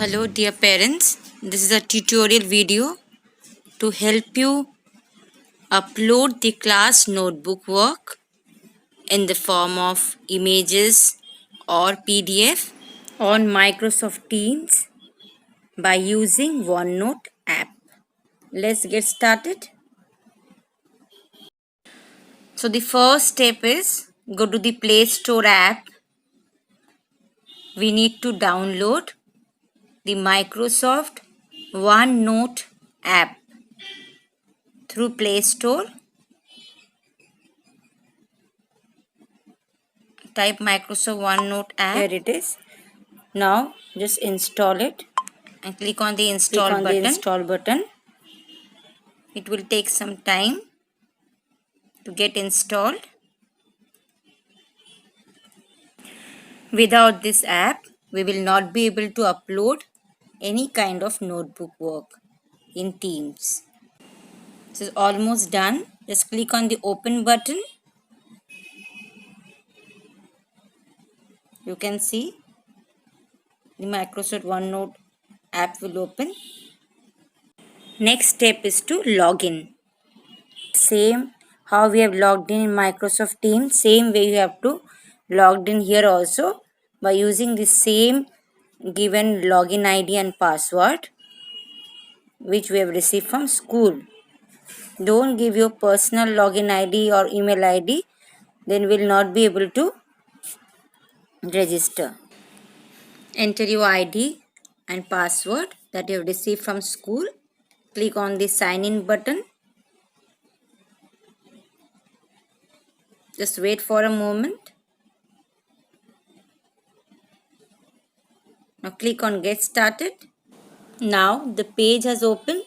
Hello dear parents, this is a tutorial video to help you upload the class notebook work in the form of images or PDF on Microsoft Teams by using OneNote app. Let's get started. So the first step is go to the Play Store app. We need to download the Microsoft OneNote app through Play Store. Type Microsoft OneNote app. Here it is. Now just install it and click on the install button. It will take some time to get installed. Without this app, we will not be able to upload any kind of notebook work in Teams. This is almost done. Just click on the open button. You can see the Microsoft OneNote app will open. Next step is to log in. Same how we have logged in Microsoft Teams, same way you have to logged in here also by using the same given login ID and password which we have received from school. Don't give your personal login ID or email ID, then we'll not be able to register. Enter your ID and password that you have received from school. Click on the sign in button. Just wait for a moment. Now click on get started. Now the page has opened.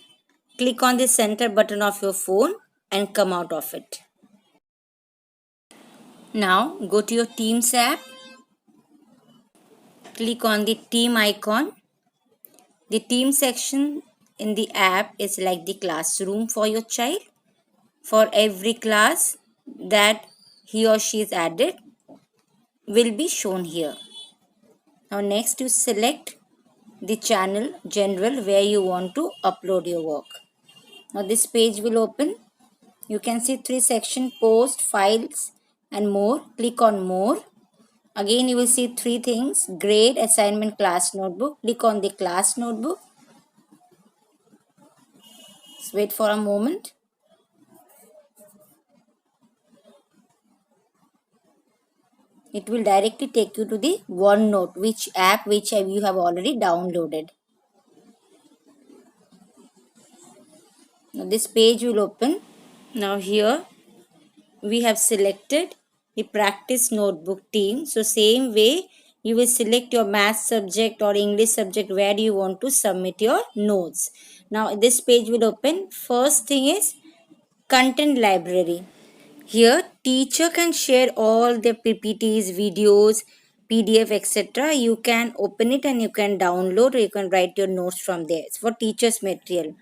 Click on the center button of your phone and come out of it. Now go to your Teams app. Click on the team icon. The team section in the app is like the classroom for your child. For every class that he or she is added will be shown here. Now next you select the channel general where you want to upload your work. Now this page will open. You can see 3 sections: post, files and more. Click on more. Again you will see 3 things: grade, assignment, class notebook. Click on the class notebook. Just wait for a moment. It will directly take you to the OneNote, which you have already downloaded. Now this page will open. Now here we have selected the practice notebook team. So same way you will select your math subject or English subject where you want to submit your notes. Now this page will open. First thing is content library. Here teacher can share all the PPTs, videos, PDF, etc. You can open it and you can download or you can write your notes from there. It's for teachers material.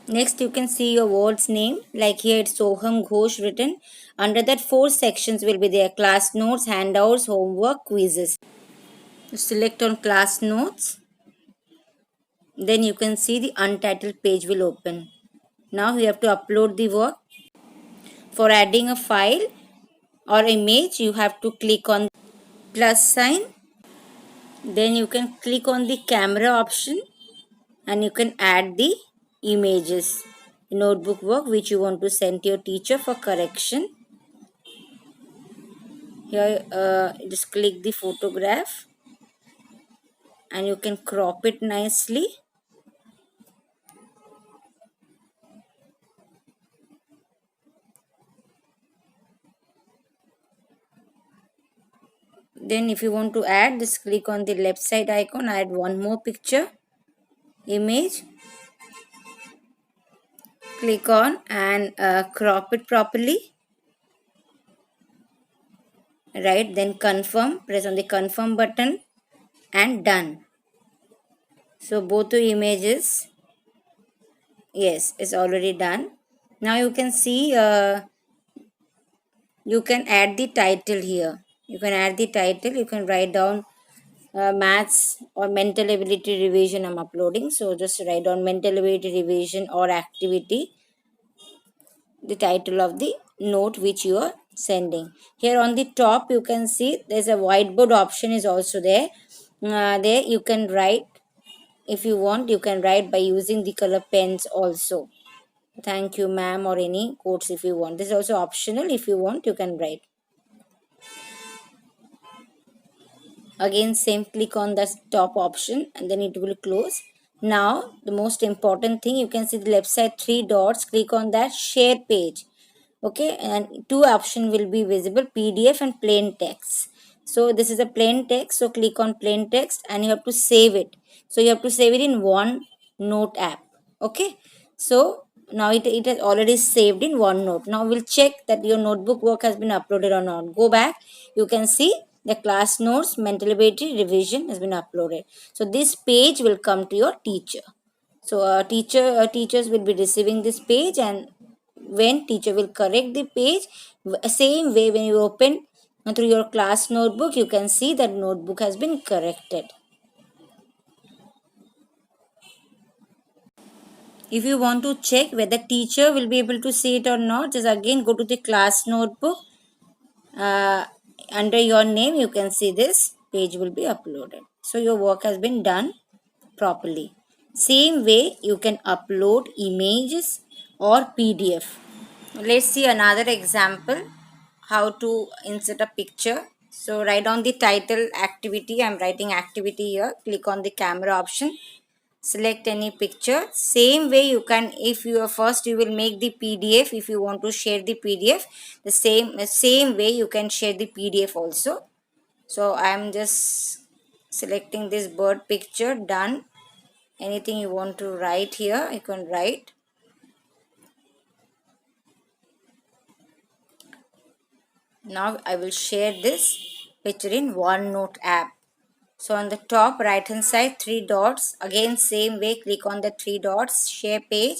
Next you can see your word's name, like here it's Soham Ghosh written. Under that 4 sections will be there: class notes, handouts, homework, quizzes. You select on class notes. Then you can see the untitled page will open. Now you have to upload the work. For adding a file or image, you have to click on plus sign. Then you can click on the camera option and you can add the images, notebook work which you want to send to your teacher for correction. Here just click the photograph and you can crop it nicely. Then if you want to add, just click on the left side icon, add one more picture, image. Click on and crop it properly. Right, then confirm, press on the confirm button and done. So both the images, yes, it's already done. Now you can see you can add the title here. You can add the title, you can write down maths or mental ability revision I'm uploading. So just write down mental ability revision or activity, the title of the note which you are sending. Here on the top you can see there's a whiteboard option is also there. There you can write, if you want you can write by using the color pens also. Thank you ma'am, or any quotes if you want. This is also optional. If you want you can write. Again same, click on the top option and then it will close. Now the most important thing, you can see the left side three dots, click on that share page. Okay, and two options will be visible, PDF and plain text. So this is a plain text, so click on plain text and you have to save it. So you have to save it in OneNote app. Okay, so now it has already saved in OneNote. Now we'll check that your notebook work has been uploaded or not. Go back, you can see the class notes mental ability revision has been uploaded. So this page will come to your teacher. So teachers will be receiving this page, and when teacher will correct the page, same way when you open through your class notebook, you can see that notebook has been corrected. If you want to check whether teacher will be able to see it or not, just again go to the class notebook. Under your name you can see this page will be uploaded. So your work has been done properly. Same way you can upload images or PDF. Let's see another example how to insert a picture. So write down the title activity. I'm writing activity here. Click on the camera option. Select any picture. Same way you can, if you are first you will make the PDF. If you want to share the PDF, the same way you can share the PDF also. So I am just selecting this bird picture. Done. Anything you want to write here, you can write. Now I will share this picture in OneNote app. So on the top right hand side, three dots. Again same way, click on the three dots, share page.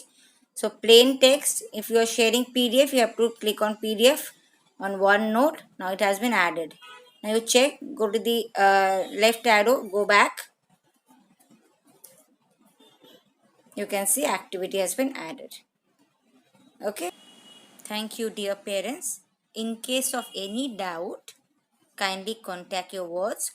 So plain text, if you are sharing PDF, you have to click on PDF on OneNote. Now it has been added. Now you check, go to the left arrow, go back. You can see activity has been added. Okay. Thank you dear parents. In case of any doubt, kindly contact your wards